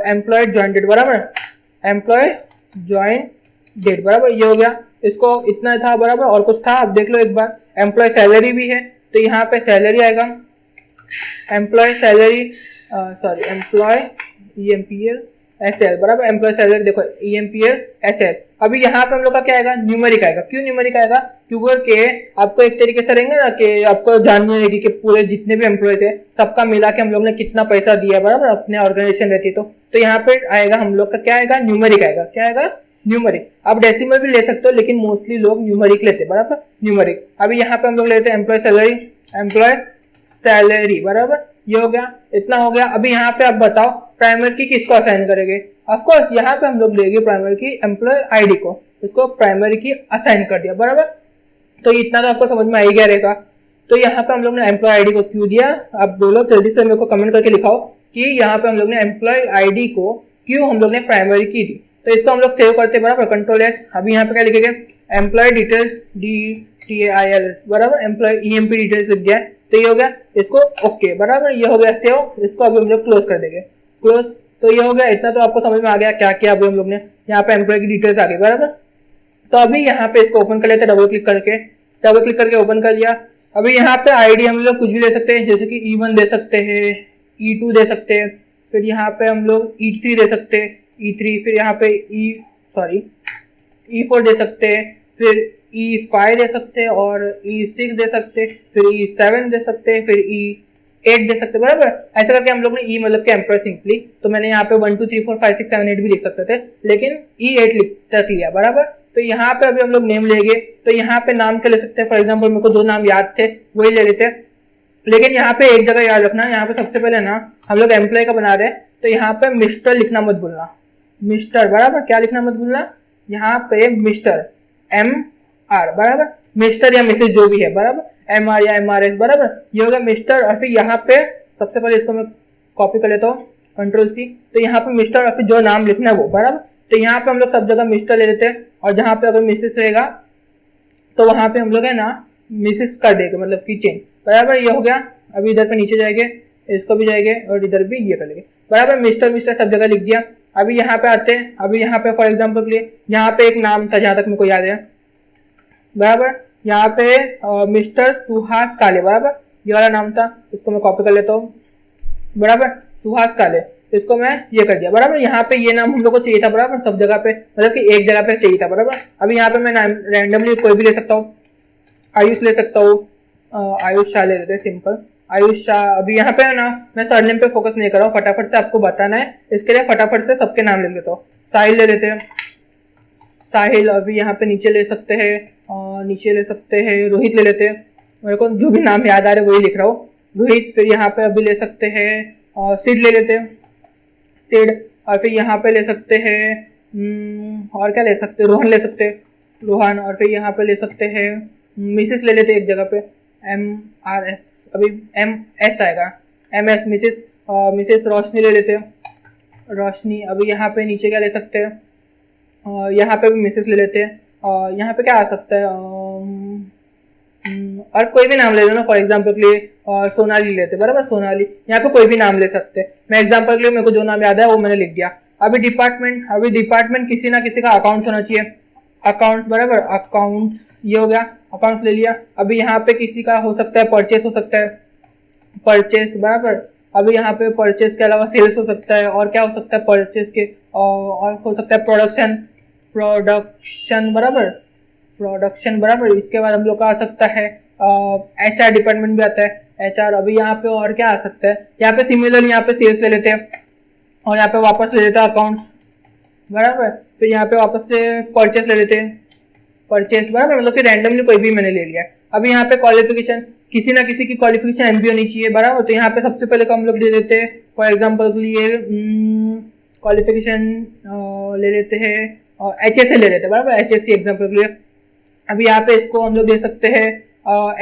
एम्प्लॉय ज्वाइन डेट बराबर, एम्प्लॉय ज्वाइन डेट बराबर, ये हो गया। इसको इतना था बराबर, और कुछ था अब देख लो एक बार। एम्प्लॉय सैलरी भी है, तो यहाँ पे सैलरी आएगा, employee salary sorry employee EMPL SL बराबर, एम्प्लॉय सैलरी देखो EMPL SL। अभी यहाँ पे हम लोग का क्या आएगा, न्यूमेरिक आएगा। क्यों न्यूमेरिक आएगा, क्योंकि आपको एक तरीके से रहेंगे ना कि आपको जानने लगी कि पूरे जितने भी एम्प्लॉयज है सबका मिला के हम लोग ने कितना पैसा दिया बराबर, अपने ऑर्गेनाइजेशन रहती तो यहाँ पे आएगा हम लोग का क्या आएगा, न्यूमेरिक आएगा। क्या आएगा, न्यूमेरिक। आप डेसिमल भी ले सकते हो, लेकिन मोस्टली लोग न्यूमेरिक लेते हैं बराबर, न्यूमेरिक। अभी यहाँ पे हम लोग लेते हैं एम्प्लॉय सैलरी, एम्प्लॉय सैलरी बराबर, ये हो गया, इतना हो गया। अभी यहाँ पे आप बताओ प्राइमरी की किसको असाइन करेंगे। ऑफकोर्स यहाँ पे हम लोग लेंगे प्राइमरी की एम्प्लॉय आईडी को, इसको प्राइमरी की असाइन कर दिया बराबर। तो इतना तो आपको समझ में आ ही गया रहेगा। तो यहाँ पे हम लोग ने एम्प्लॉय आईडी को क्यों दिया, आप दो लोग जल्दी से मेरे को कमेंट करके लिखाओ कि यहाँ पे हम लोग ने एम्प्लॉय आईडी को क्यों हम लोग ने प्राइमरी की दी। तो इसको हम लोग सेव करते हैं बराबर, कंट्रोल-S। अभी यहाँ पे क्या लिखेंगे, एम्प्लॉय डिटेल्स DTAILS बराबर, एम्प्लॉय EMP डिटेल्स लिख दिया, तो ये हो गया। इसको ओके बराबर, ये हो गया सेव। इसको अभी हम लोग क्लोज कर देंगे, क्लोज। तो ये हो गया, इतना तो आपको समझ में आ गया क्या क्या अभी हम लोग ने यहाँ पे एम्प्लॉय की डिटेल्स आ गई बराबर। तो अभी यहाँ पे इसको ओपन कर लेते हैं, डबल क्लिक करके ओपन कर लिया। अभी यहाँ पे आईडी हम लोग कुछ भी दे सकते हैं, जैसे कि E1 दे सकते हैं, E2 दे सकते हैं, फिर यहाँ पे हम लोग E3 दे सकते हैं, E3, फिर यहाँ पे E4 दे सकते हैं, फिर E5 दे सकते हैं, और E6 दे सकते हैं, फिर E7 दे सकते हैं, फिर E8 दे सकते हैं बराबर। ऐसा करके हम लोग ने मतलब के एम्प्लॉय सिंपली, तो मैंने यहाँ पे 1 2 3 4 5 6 7 8 भी लिख सकते थे, लेकिन E8 तक लिया बराबर। तो यहाँ पे अभी हम लोग नेम लेंगे, तो यहाँ पे नाम के ले सकते हैं। फॉर एग्जाम्पल मेरे को जो नाम याद थे वही ले लेते हैं, लेकिन यहाँ पे एक जगह याद रखना, यहाँ पे सबसे पहले ना हम लोग एम्प्लॉय का बना रहे हैं, तो यहाँ पे मिस्टर लिखना मत भूलना, मिस्टर बराबर। क्या लिखना मत भूलना, यहाँ पे मिस्टर MR बराबर, मिस्टर या मिसेज जो भी है बराबर, MR या MRS बराबर, ये होगा मिस्टर। और फिर यहाँ पे सबसे पहले इसको मैं कॉपी कर लेता हूँ, कंट्रोल-C। तो यहाँ पे मिस्टर और फिर जो नाम लिखना है वो बराबर। तो यहाँ पे हम लोग सब जगह मिस्टर ले लेते हैं, और जहाँ पे अगर मिसेस रहेगा तो वहाँ पे हम लोग है ना मिसेस कर देंगे, मतलब कि चेंज बराबर। ये हो गया। अभी इधर पे नीचे जाएंगे, इसको भी जाएंगे, और इधर भी ये कर लेंगे बराबर। मिस्टर सब जगह लिख दिया। अभी यहाँ पे आते हैं, अभी यहाँ पे फॉर एग्जाम्पल के लिए यहाँ पे एक नाम था जहाँ तक मेरे को याद है बराबर, यहाँ पे मिस्टर सुहास काले बराबर, ये वाला नाम था, इसको मैं कॉपी कर लेता हूँ बराबर, सुहास काले। इसको मैं ये कर दिया बराबर। यहाँ पे ये नाम हम लोग को चाहिए था बराबर, सब जगह पे मतलब कि एक जगह पे चाहिए था बराबर। अभी यहाँ पे मैं नाम रैंडमली कोई भी ले सकता हूँ, आयुष ले सकता हूँ, आयुष शाह ले लेते हैं सिंपल, आयुष शाह। अभी यहाँ पे ना मैं सरनेम पे फोकस नहीं कर रहा हूँ, फटाफट से आपको बताना है, इसके लिए फटाफट से सबके नाम ले लेता हूँ। साहिल ले लेते हैं, साहिल। अभी यहाँ पे नीचे ले सकते हैं, नीचे ले सकते हैं रोहित ले लेते हैं, मेरे को जो भी नाम याद आ रहे वही लिख रहा हूँ, रोहित। फिर यहाँ पे अभी ले सकते हैं सिड ले लेते हैं, सिड। और फिर यहाँ पे ले सकते हैं और क्या ले सकते हैं, रोहन ले सकते हैं, रोहन। और फिर यहाँ पे ले सकते हैं मिसेस ले लेते हैं एक जगह पे, MRS, अभी MS आएगा, MS, मिसेस, मिसेस रोशनी ले लेते हैं, रोशनी। अभी यहाँ पे नीचे क्या ले सकते हैं, यहाँ पे भी मिसेस ले लेते हैं, यहाँ पे क्या आ सकता है, और कोई भी नाम ले लो ना, फॉर एग्जाम्पल के लिए सोनाली लेते बराबर, सोनाली। यहाँ पे कोई भी नाम ले सकते हैं, मैं एग्जाम्पल के लिए मेरे को जो नाम याद है वो मैंने लिख दिया। अभी डिपार्टमेंट किसी ना किसी का अकाउंट्स होना चाहिए, अकाउंट्स बराबर, अकाउंट्स ये हो गया, अकाउंट्स ले लिया। अभी यहाँ पे किसी का हो सकता है परचेस हो सकता है, परचेस बराबर। अभी यहाँ पे परचेस के अलावा सेल्स हो सकता है, और क्या हो सकता है परचेस के, और हो सकता है प्रोडक्शन बराबर। इसके बाद हम लोग का आ सकता है HR डिपार्टमेंट भी आता है, HR। अभी यहाँ पे और क्या आ सकता है, यहाँ पे सिमिलरली यहाँ पे सेल्स ले लेते हैं, और यहाँ पे वापस ले लेते हैं अकाउंट्स बराबर। फिर यहाँ पे वापस से परचेस ले लेते हैं, परचेस बराबर, मतलब कि रैंडमली कोई भी मैंने ले लिया। अभी यहाँ पे क्वालिफिकेशन, किसी ना किसी की क्वालिफिकेशन MBA होनी चाहिए बराबर, तो यहाँ पे सबसे पहले हम लोग ले लेते हैं, फॉर एग्जाम्पल के लिए क्वालिफिकेशन ले लेते हैं, और HSC ले लेते हैं बराबर, HSC एग्जाम्पल के लिए। अभी यहाँ पे इसको हम लोग दे सकते हैं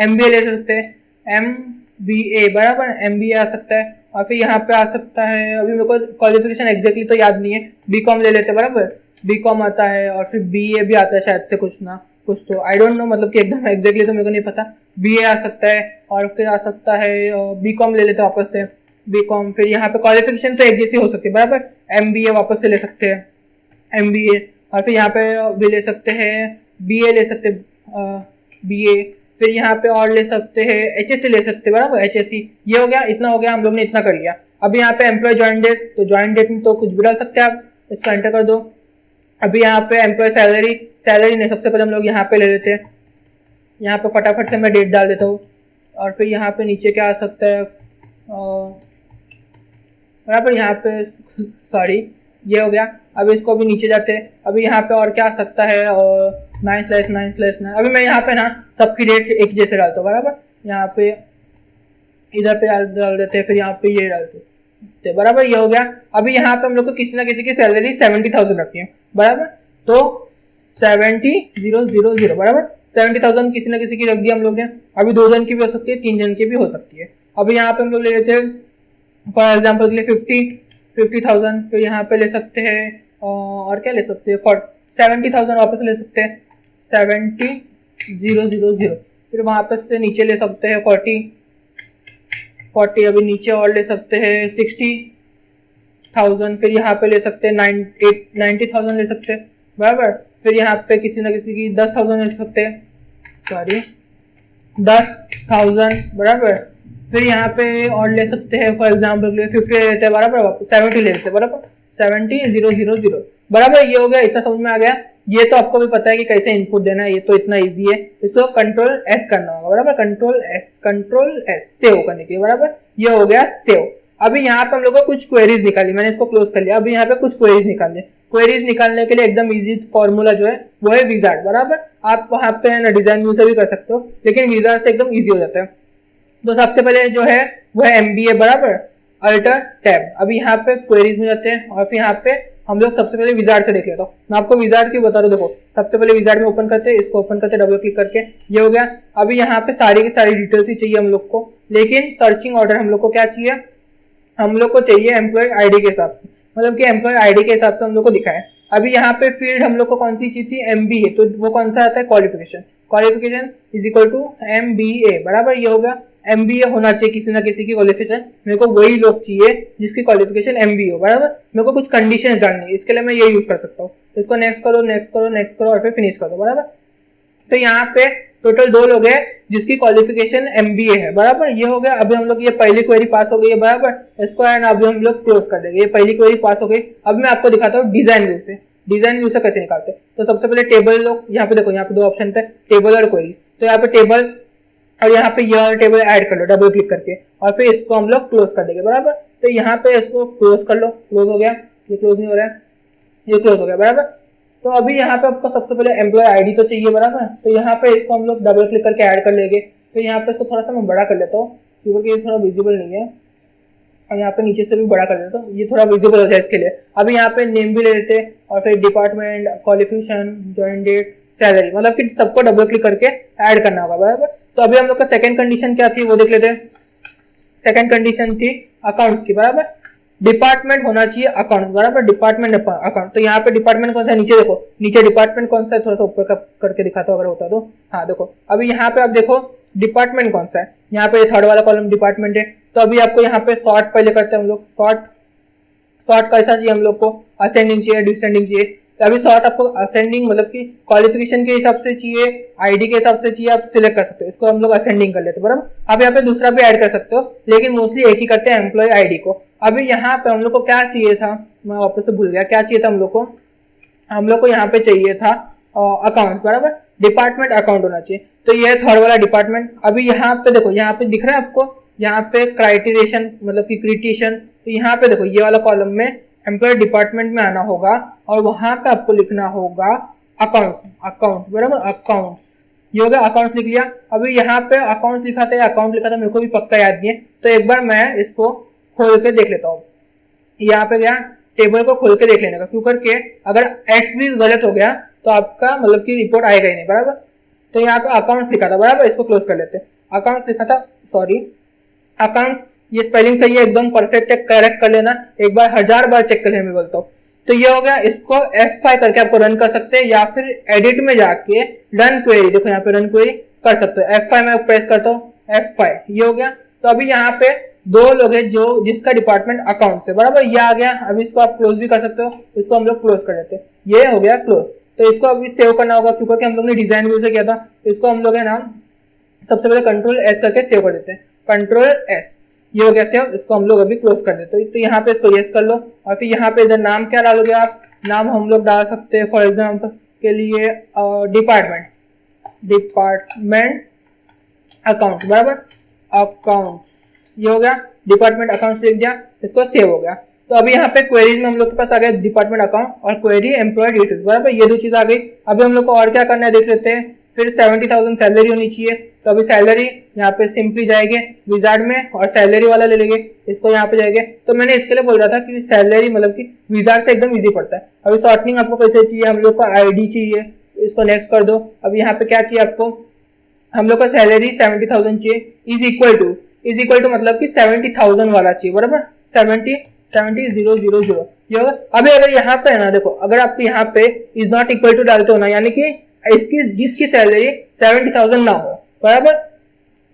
MBA ले सकते हैं, MBA बराबर, MBA आ सकता है। और फिर यहाँ पे आ सकता है, अभी मेरे को क्वालिफिकेशन एग्जैक्टली तो याद नहीं है, BCom ले लेते बराबर, BCom आता है। और फिर BA भी आता है शायद से, कुछ ना कुछ तो आई डोंट नो, मतलब कि एकदम एग्जैक्टली तो मेरे को नहीं पता। BA आ सकता है, और फिर आ सकता है BCom ले लेते वापस से, BCom। फिर यहाँ पे क्वालिफिकेशन तो एक जैसी हो सकती है बराबर, MBA वापस से ले सकते हैं, MBA। और फिर यहाँ पे भी ले सकते हैं BA ले सकते हैं, BA। फिर यहाँ पे और ले सकते हैं HSC ले सकते हैं बराबर, HSC। ये हो गया, इतना हो गया, हम लोग ने इतना कर लिया। अभी यहाँ पे एम्प्लॉय ज्वाइन डेट, तो ज्वाइन डेट में तो कुछ भी डाल सकते हैं आप, इसका एंटर कर दो। अभी यहाँ पे एम्प्लॉय सैलरी नहीं, सबसे पहले हम लोग यहाँ पे ले लेते हैं, यहाँ पे फटाफट से मैं डेट डाल देता हूँ। और फिर यहाँ पे नीचे क्या आ सकता है बराबर, यहाँ पे सॉरी ये हो गया। अभी इसको भी नीचे जाते हैं, अभी यहाँ पे और क्या आ सकता है, 9/9/9। अभी मैं यहाँ पे ना सबकी डेट एक जैसे डालता हूँ बराबर, यहाँ पे इधर पे डाल देते हैं, फिर यहाँ पे ये डालते बराबर, ये हो गया। अभी यहाँ पे हम लोग को किसी ना किसी की सैलरी 70,000 रखी है बराबर, तो 70,000 बराबर, 70,000 किसी ना किसी की रख दी हम लोग ने। अभी 2 जन की भी हो सकती है, 3 जन की भी हो सकती है। अभी यहाँ पे हम लोग ले लेते हैं फॉर एग्जाम्पल के लिए 50,000। फिर यहाँ पे ले सकते हैं और क्या ले सकते हैं, 70,000 वापस ले सकते हैं, 70,000। फिर वहाँ पे से नीचे ले सकते हैं 40। अभी नीचे और ले सकते हैं 60,000। फिर यहाँ पे ले सकते हैं 90,000 ले सकते हैं बराबर। फिर यहाँ पे किसी ना किसी की 10,000 ले सकते हैं, सॉरी 10,000 बराबर। फिर यहाँ पे और ले सकते हैं फॉर एग्जाम्पल के लिए 50 ले लेते हैं बराबर, 70 ले लेते हैं बराबर, 70,000 बराबर। ये हो गया, इतना समझ में आ गया। ये तो आपको भी पता है कि कैसे इनपुट देना है, ये तो इतना इजी है। इसको Ctrl+S करना होगा बराबर, Ctrl+S सेव करने के लिए बराबर। ये हो गया सेव। अभी यहाँ पे हम लोग को कुछ क्वेरीज निकाली, मैंने इसको क्लोज कर लिया। अभी यहाँ पे कुछ क्वेरीज निकालने, क्वेरीज निकालने के लिए एकदम इजी फॉर्मूला जो है वो है विजार्ड बराबर। आप वहाँ पे ना डिजाइन व्यू से भी कर सकते हो, लेकिन विजार्ड से एकदम इजी हो जाता है। तो सबसे पहले जो है वो है MBA बराबर, अल्टर टैब। अभी यहाँ पे क्वेरीज में जाते हैं, और फिर यहाँ पे हम लोग सबसे पहले विजार्ड से देख लेता हूँ। मैं आपको विजार्ड क्यों बता रहा हूँ, देखो सबसे पहले विजार्ड में ओपन करते हैं, इसको ओपन करते डबल क्लिक करके, ये हो गया। अभी यहाँ पे सारी की सारी डिटेल्स ही चाहिए हम लोग को, लेकिन सर्चिंग ऑर्डर हम लोग को क्या चाहिए, हम लोग को चाहिए एम्प्लॉय ID के हिसाब से, मतलब कि एम्प्लॉय ID के हिसाब से हम लोग को दिखाए। अभी यहाँ पे फील्ड हम लोग को कौन सी चाहिए थी, MBA, तो वो कौन सा आता है, qualification is equal to MBA बराबर। ये होगा MBA होना चाहिए किसी ना किसी की क्वालिफिकेशन, मेरे को वही लोग चाहिए जिसकी क्वालिफिकेशन MBA हो बराबर। मेरे को कुछ कंडीशंस डालनी है, इसके लिए मैं ये यूज कर सकता हूँ। इसको नेक्स्ट करो, नेक्स्ट करो, नेक्स्ट करो, और फिर फिनिश करो बराबर। तो यहाँ पे टोटल 2 लोग हैं जिसकी क्वालिफिकेशन MBA है, बराबर। ये हो गया। अभी हम लोग ये पहली क्वेरी पास हो गई है, बराबर। इसको है ना अभी हम लोग क्लोज कर देंगे। ये पहली क्वेरी पास हो गई। अब मैं आपको दिखाता हूँ डिजाइन व्यू से, डिजाइन व्यू से कैसे निकालते हैं। तो सबसे पहले टेबल लो, यहाँ पे देखो, यहाँ पे 2 ऑप्शन थे, टेबल और क्वेरी। तो यहाँ पे टेबल और यहाँ पे यह टेबल ऐड कर लो डबल क्लिक करके, और फिर इसको हम लोग क्लोज कर देंगे, बराबर। तो यहाँ पे इसको क्लोज कर लो, क्लोज हो गया। ये क्लोज नहीं हो रहा है, ये क्लोज हो गया, बराबर। तो अभी यहाँ पे आपको सबसे पहले एम्प्लॉय आईडी तो चाहिए, बराबर। तो यहाँ पे इसको हम लोग डबल क्लिक करके ऐड कर लेंगे। फिर यहाँ पे इसको थोड़ा सा मैं बड़ा कर लेता हूँ क्योंकि ये थोड़ा विजिबल नहीं है, और यहाँ पे नीचे से भी बड़ा कर देता हूँ, ये थोड़ा विजिबल हो जाए इसके लिए। अभी यहाँ पे नेम भी ले लेते हैं, और फिर department, qualification, join date, salary, मतलब कि सबको डबल क्लिक करके ऐड करना होगा, बराबर। तो अभी हम लोग का सेकंड कंडीशन क्या थी वो देख लेते हैं। सेकंड कंडीशन थी अकाउंट्स की, बराबर। डिपार्टमेंट होना चाहिए अकाउंट्स, बराबर। Department account. तो यहाँ पे डिपार्टमेंट कौन सा है, नीचे देखो, नीचे डिपार्टमेंट कौन सा है, थोड़ा सा ऊपर करके दिखाता हूँ अगर होता तो। हाँ देखो, अभी यहाँ पे आप देखो डिपार्टमेंट कौन सा है, यहाँ पे थर्ड वाला कॉलम डिपार्टमेंट है। तो अभी आपको यहाँ पे सॉर्ट पहले करते हैं हम लोग। सॉर्ट कैसा चाहिए हम लोग को, असेंडिंग चाहिए, डिसेंडिंग चाहिए। तो अभी सॉर्ट आपको असेंडिंग मतलब कि क्वालिफिकेशन के हिसाब से चाहिए, आईडी के हिसाब से चाहिए, आप सिलेक्ट कर सकते हो। इसको हम लोग असेंडिंग कर लेते हैं, बराबर। आप यहाँ पे दूसरा भी ऐड कर सकते हो, लेकिन मोस्टली एक ही करते हैं, एम्प्लॉय आईडी को। अभी यहाँ पे हम लोग को क्या चाहिए था, मैं वापस से भूल गया क्या चाहिए था हम लोग को यहाँ पे चाहिए था अकाउंट्स, बराबर। डिपार्टमेंट अकाउंट होना चाहिए। तो ये थर्ड वाला डिपार्टमेंट। अभी यहाँ पे देखो, यहाँ पे दिख रहा है आपको, यहाँ पे क्राइटेरिएशन मतलब कि क्रिटिशन। तो यहाँ पे देखो, ये वाला कॉलम में एम्प्लॉय डिपार्टमेंट में आना होगा, और वहां पे आपको लिखना होगा अकाउंट्स, बराबर, अकाउंट्स। ये हो गया, अकाउंट्स लिख लिया। अभी यहाँ पे अकाउंट्स लिखा था या अकाउंट लिखा था, मेरे को भी पक्का याद नहीं है। तो एक बार मैं इसको खोल के देख लेता हूँ। यहाँ पे गया, टेबल को खोल के देख लेने का, क्यों करके अगर एक्स भी गलत हो गया तो आपका मतलब कि रिपोर्ट आएगा ही नहीं, बराबर। तो यहाँ पे अकाउंट्स लिखा था, बराबर। इसको क्लोज कर लेते हैं। अकाउंट्स लिखा था, सॉरी, अकाउंट्स, ये स्पेलिंग सही है, एकदम परफेक्ट है, करेक्ट कर लेना, एक बार 1000 बार चेक कर लेना, मैं बोलता हूँ। तो ये हो गया। इसको F5 करके आपको रन कर सकते हैं, या फिर एडिट में जाके रन क्वेरी, देखो यहाँ पे रन क्वेरी कर सकते हो। F5 में प्रेस करता हूँ, F5, ये हो गया। तो अभी यहाँ पे 2 लोग हैं जो जिसका डिपार्टमेंट अकाउंट से, बराबर, ये आ गया। अभी इसको आप क्लोज भी कर सकते हो, इसको हम लोग क्लोज कर देते हैं, ये हो गया क्लोज। तो इसको अभी सेव करना होगा, क्योंकि हम लोग ने डिजाइन व्यू से किया था। इसको हम लोग है ना सबसे पहले Ctrl+S करके सेव कर देते हैं, Ctrl+S, ये हो गया सेव। इसको हम लोग अभी क्लोज कर देते हैं। तो यहाँ पे इसको यस कर लो, और फिर यहाँ पे इधर नाम क्या डालोगे आप, नाम हम लोग डाल सकते हैं फॉर एग्जाम्पल के लिए डिपार्टमेंट अकाउंट्स, बराबर, अकाउंट्स, ये हो गया। डिपार्टमेंट अकाउंट्स लिख दिया, इसको सेव हो गया। तो अभी यहाँ पे क्वेरीज में हम लोग के पास आ गया डिपार्टमेंट अकाउंट और क्वेरी एम्प्लॉय डिटेल्स, बराबर, ये 2 चीज आ गई। अभी हम लोग को और क्या करना है देख लेते हैं। फिर 70,000 सैलरी होनी चाहिए। तो अभी सैलरी यहाँ पे सिंपली जाएंगे विजार्ड में, और सैलरी वाला ले लेंगे, इसको यहाँ पे जाएंगे। तो मैंने इसके लिए बोल रहा था कि सैलरी मतलब कि विजार्ड से एकदम इजी पड़ता है। अभी सॉर्टिंग आपको कैसे चाहिए, हम लोग को आईडी चाहिए, इसको नेक्स्ट कर दो। अभी यहाँ पे क्या चाहिए आपको, हम लोग का सैलरी 70,000 चाहिए, इज इक्वल टू मतलब कि 70,000 वाला चाहिए, बराबर, 70,000 ये होगा। अभी अगर यहाँ पे है ना, देखो, अगर आप यहाँ पे इज नॉट इक्वल टू डालते हो ना, यानी कि इसकी जिसकी सैलरी 70,000 ना हो, बराबर,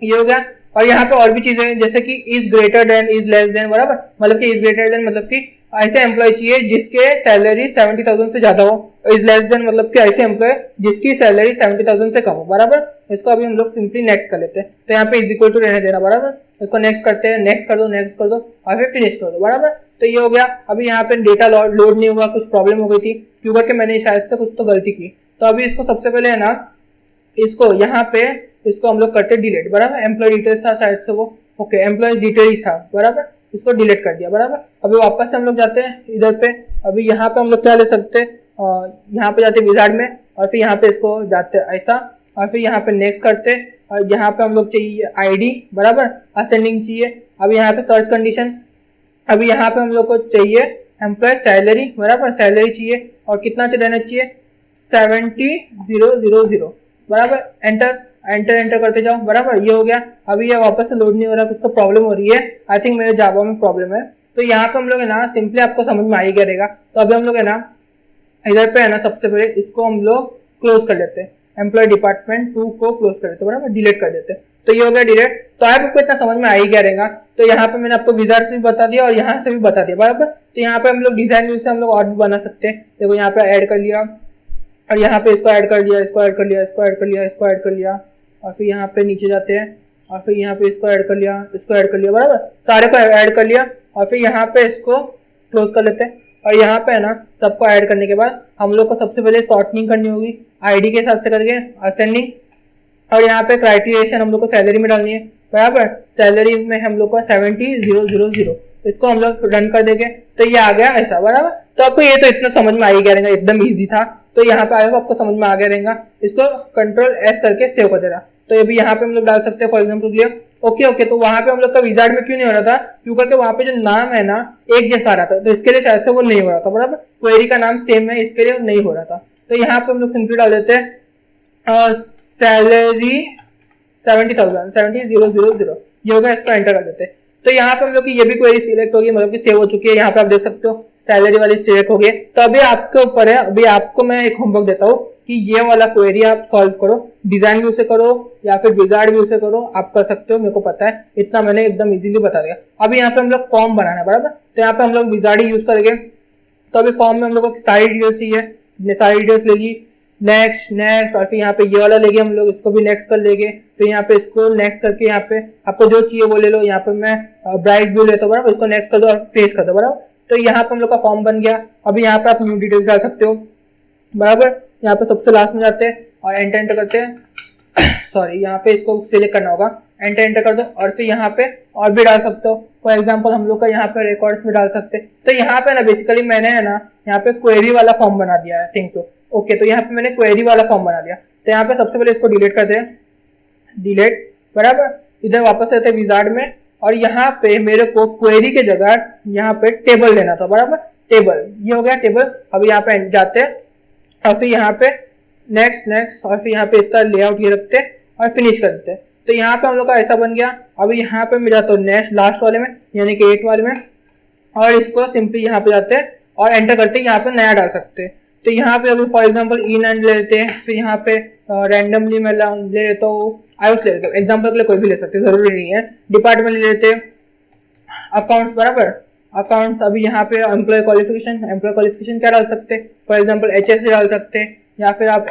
ये हो गया। और यहाँ पे और भी चीजें जैसे कि is greater than, is less than, बराबर, मतलब कि इज ग्रेटर देन मतलब कि ऐसे एम्प्लॉय चाहिए जिसके सैलरी 70,000 से ज्यादा हो। इज लेस देन मतलब कि ऐसे एम्प्लॉय जिसकी सैलरी 70,000 से कम हो, बराबर। इसको अभी हम लोग सिंपली नेक्स्ट कर लेते हैं। तो यहाँ पे इज इक्वल टू रहने देना, बराबर। इसको नेक्स्ट करते हैं, नेक्स्ट कर दो और फिर फिनिश कर दो, बराबर। तो ये हो गया। अभी यहाँ पे डेटा लोड नहीं हुआ, कुछ प्रॉब्लम हो गई थी, क्यों करके मैंने शायद से कुछ तो गलती की। तो अभी इसको सबसे पहले है ना, इसको यहाँ पे इसको हम लोग करते डिलीट, बराबर। एम्प्लॉय डिटेल्स था शायद से वो, ओके, एम्प्लॉय डिटेल्स था, बराबर, इसको डिलीट कर दिया, बराबर। अभी वापस से हम लोग जाते हैं इधर पे। अभी यहाँ पे हम लोग क्या ले सकते हैं, यहाँ पे जाते हैं विजार्ड में, और फिर यहाँ पे इसको जाते हैं ऐसा, और फिर यहाँ पे नेक्स्ट करते हैं, और यहाँ पे हम लोग चाहिए आईडी, बराबर, असेंडिंग चाहिए। अभी यहाँ पे सर्च कंडीशन, अभी यहाँ पे हम लोग को चाहिए एम्प्लॉय सैलरी, बराबर, सैलरी चाहिए, और कितना रहना चाहिए, 70,000, बराबर। एंटर करते जाओ, बराबर, ये हो गया। अभी ये वापस से लोड नहीं हो रहा, कुछ तो प्रॉब्लम हो रही है, आई थिंक मेरे जावा में प्रॉब्लम है। तो यहाँ पे हम लोग है ना सिंपली आपको समझ में आ ही गया रहेगा। तो अभी हम लोग है ना इधर पे है ना सबसे पहले इसको हम लोग क्लोज कर लेते हैं, एम्प्लॉय डिपार्टमेंट 2 को क्लोज कर देते हैं, बराबर, डिलीट कर देते हैं। तो ये हो गया डिलीट। तो आपको इतना समझ में आ ही गया रहेगा। तो यहाँ पे मैंने आपको विजार्ड से भी बता दिया और यहाँ से भी बता दिया, बराबर। तो यहाँ पे हम लोग डिजाइन व्यू से हम लोग और भी बना सकते हैं। देखो यहाँ पे ऐड कर लिया, और यहाँ पे इसको ऐड कर लिया, इसको ऐड कर लिया, इसको ऐड कर लिया, इसको ऐड कर लिया, और फिर यहाँ पे नीचे जाते हैं और फिर यहाँ पे इसको ऐड कर लिया, इसको ऐड कर लिया, बराबर सारे को ऐड कर लिया और फिर यहाँ पे इसको क्लोज कर लेते हैं। और यहाँ पे है ना सबको ऐड करने के बाद हम लोग को सबसे पहले सॉर्टिंग करनी होगी आईडी के हिसाब से करके असेंडिंग। और यहाँ पे क्राइटेरिएशन हम लोग को सैलरी में डालनी है, बराबर सैलरी में हम लोग को 70,000 इसको हम लोग रन कर देंगे तो ये आ गया ऐसा, बराबर। तो आपको ये तो इतना समझ में आ ही गया रहेगा, एकदम ईजी था। तो यहाँ पे आपको समझ में आ गया रहेगा। इसको Ctrl+S करके सेव कर देना। तो अभी यहाँ पे हम लोग डाल सकते हैं फॉर एग्जाम्पल के लिए ओके। तो वहां पे हम लोग का विजार्ड में क्यों नहीं हो रहा था, क्योंकि वहां पे जो नाम है ना एक जैसा आ रहा था, तो इसके लिए शायद से वो नहीं हो रहा था, बराबर क्वेरी का नाम सेम है इसके लिए नहीं हो रहा था। तो यहाँ पे हम लोग सिंपली डाल देते हैं सैलरी 70,000 ये होगा, इसको एंटर कर देते हैं। तो यहाँ पे हम लोग की ये भी क्वेरी सिलेक्ट होगी, मतलब कि सेव हो चुकी है। यहाँ पे आप देख सकते हो सैलरी वाली सिलेक्ट हो गई। तो अभी आपके ऊपर है, अभी आपको मैं एक होमवर्क देता हूँ कि ये वाला क्वेरी आप सॉल्व करो, डिजाइन व्यू से करो या फिर विजार्ड व्यू से करो, आप कर सकते हो, मेरे को पता है, इतना मैंने एकदम इजीली बता दिया। अभी यहाँ पे हम लोग फॉर्म बनाना है, बराबर। तो यहाँ पे हम लोग विजार्ड यूज करेंगे। तो अभी फॉर्म में हम लोग को सारी डिटेल्स चाहिए, सारी डिटेल्स ले ली, नेक्स्ट और फिर यहाँ पे ये वाला लेंगे हम लोग, इसको भी नेक्स्ट कर लेंगे। फिर यहाँ पे इसको नेक्स्ट करके यहाँ पे आपको जो चाहिए वो ले लो। यहाँ पे मैं ब्राइट ब्लू लेता हूँ, बराबर, इसको नेक्स्ट कर दो और फेस कर दो, बराबर। तो यहाँ पे हम लोग का फॉर्म बन गया। अभी यहाँ पे आप न्यू डिटेल्स डाल सकते हो, बराबर। यहाँ पे सबसे लास्ट में जाते हैं और एंटर करते हैं सॉरी, यहाँ पे इसको सिलेक्ट करना होगा, एंटर कर दो और फिर यहाँ पे और भी डाल सकते हो। फॉर एग्जांपल हम लोग का यहाँ पे रिकॉर्ड्स में डाल सकते हैं। तो यहाँ पे ना बेसिकली मैंने है ना यहाँ पे क्वेरी वाला फॉर्म बना दिया है, थिंक सो ओके। तो यहाँ पे मैंने क्वेरी वाला फॉर्म बना दिया। तो यहाँ पे सबसे पहले इसको डिलीट करते हैं, डिलीट, बराबर। इधर वापस आते हैं विजार्ड में और यहाँ पे मेरे को क्वेरी के जगह यहाँ पे टेबल लेना था, बराबर, टेबल, ये हो गया टेबल। अभी यहाँ पे जाते हैं और फिर यहाँ पे नेक्स्ट और फिर यहाँ पे इसका लेआउट ये रखते हैं और फिनिश कर देते हैं। तो यहाँ पे हम लोग का ऐसा बन गया। अभी यहाँ पे मैं जाता हूँ नेक्स्ट लास्ट वाले में, यानी कि 8 वाले में, और इसको सिंपली यहाँ पे जाते हैं और एंटर करते हैं। यहाँ पे नया डाल सकते हैं। तो यहाँ पे अभी फॉर एग्जांपल इन एंड ले लेते हैं, फिर यहाँ पे रैंडमली मैं ले लेता हूँ, आयुष ले लेता हूँ, एग्जाम्पल के लिए कोई भी ले सकते हैं, जरूरी नहीं है। डिपार्टमेंट ले लेते हैं, अकाउंट्स, बराबर, अकाउंट्स। अभी यहाँ पे एम्प्लॉय क्वालिफिकेशन क्या डाल सकते हैं, फॉर एग्जांपल HSC डाल सकते हैं या फिर आप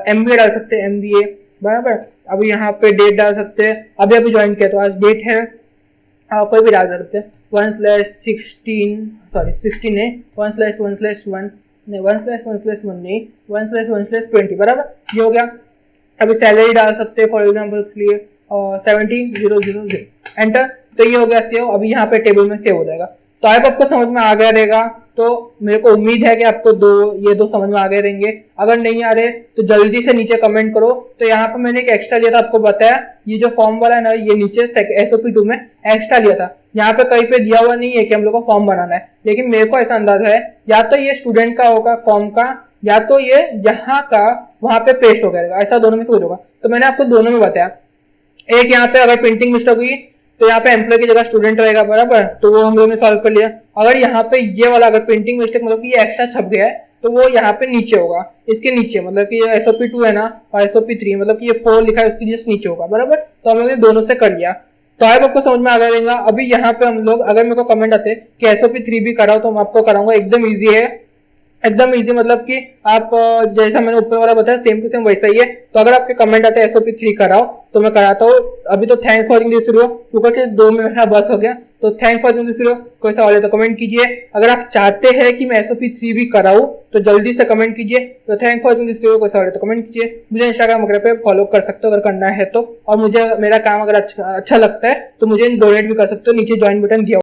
MBA डाल सकते हैं, MBA, बराबर। अभी यहाँ पे डेट डाल सकते हैं, अभी ज्वाइन किया तो आज डेट है, कोई भी डाल सकते हैं, 1/16 नहीं, 1/1/1 नहीं, 1/1/1 नहीं, 1/1/20, बराबर, ये हो गया। अभी सैलरी डाल सकते हैं फॉर एग्जाम्पल के लिए 70,000 एंटर। तो ये हो गया सेव। अभी यहाँ पे टेबल में सेव हो जाएगा। तो आई आपको समझ में आ गया रहेगा। तो मेरे को उम्मीद है कि आपको ये दो समझ में आ गए रहेंगे। अगर नहीं आ रहे तो जल्दी से नीचे कमेंट करो। तो यहाँ पे मैंने एक एक्स्ट्रा लिया था, आपको बताया, ये जो फॉर्म वाला है ना, ये नीचे SOP2 में एक्स्ट्रा लिया था। यहाँ पे कहीं पे दिया हुआ नहीं है कि हम लोग को फॉर्म बनाना है, लेकिन मेरे को ऐसा अंदाजा है या तो ये स्टूडेंट का होगा फॉर्म का, या तो ये यहाँ का वहां पे पेस्ट हो गया, ऐसा दोनों में से कुछ होगा। तो मैंने आपको दोनों में बताया। एक यहाँ पे अगर प्रिंटिंग मिस्टेक हुई तो यहाँ पे एम्प्लॉय की जगह स्टूडेंट रहेगा, बराबर, तो वो हम लोगों ने सॉल्व कर लिया। अगर यहाँ पे ये वाला अगर प्रिंटिंग मिस्टेक मतलब कि ये एक्स्ट्रा छप गया है तो वो यहाँ पे नीचे होगा, इसके नीचे, मतलब कि ये SOP2 है ना और SOP3 मतलब कि ये 4 लिखा है उसके जस्ट नीचे होगा, बराबर। तो हम लोगों ने दोनों से कर लिया। तो आई आपको समझ में आ गया रहेगा। अभी यहाँ पे हम लोग, अगर मेरे को कमेंट आते कि SOP3 भी कराओ तो मैं आपको कराऊंगा, एकदम ईजी है, एकदम इजी, मतलब कि आप जैसा मैंने ऊपर वाला बताया सेम टू सेम वैसा ही है। तो अगर आपके कमेंट आते हैं SOP3 कराओ तो मैं कराता हूँ। अभी तो थैंक्स फॉर दिस वीडियो, क्योंकि 2 मिनट बस हो गया। तो थैंक्स फॉर दिस वीडियो। कोई सवाल है तो कमेंट कीजिए। अगर आप चाहते हैं कि मैं SOP3 भी कराऊं तो जल्दी से कमेंट कीजिए। तो थैंक्स फॉर दिस वीडियो। कोई सवाल है तो कमेंट कीजिए। मुझे इंस्टाग्राम वगैरह पे फॉलो कर सकते हो अगर करना है तो, और मुझे मेरा काम अगर अच्छा लगता है तो मुझे डोनेट भी कर सकते हो, नीचे ज्वाइन बटन दिया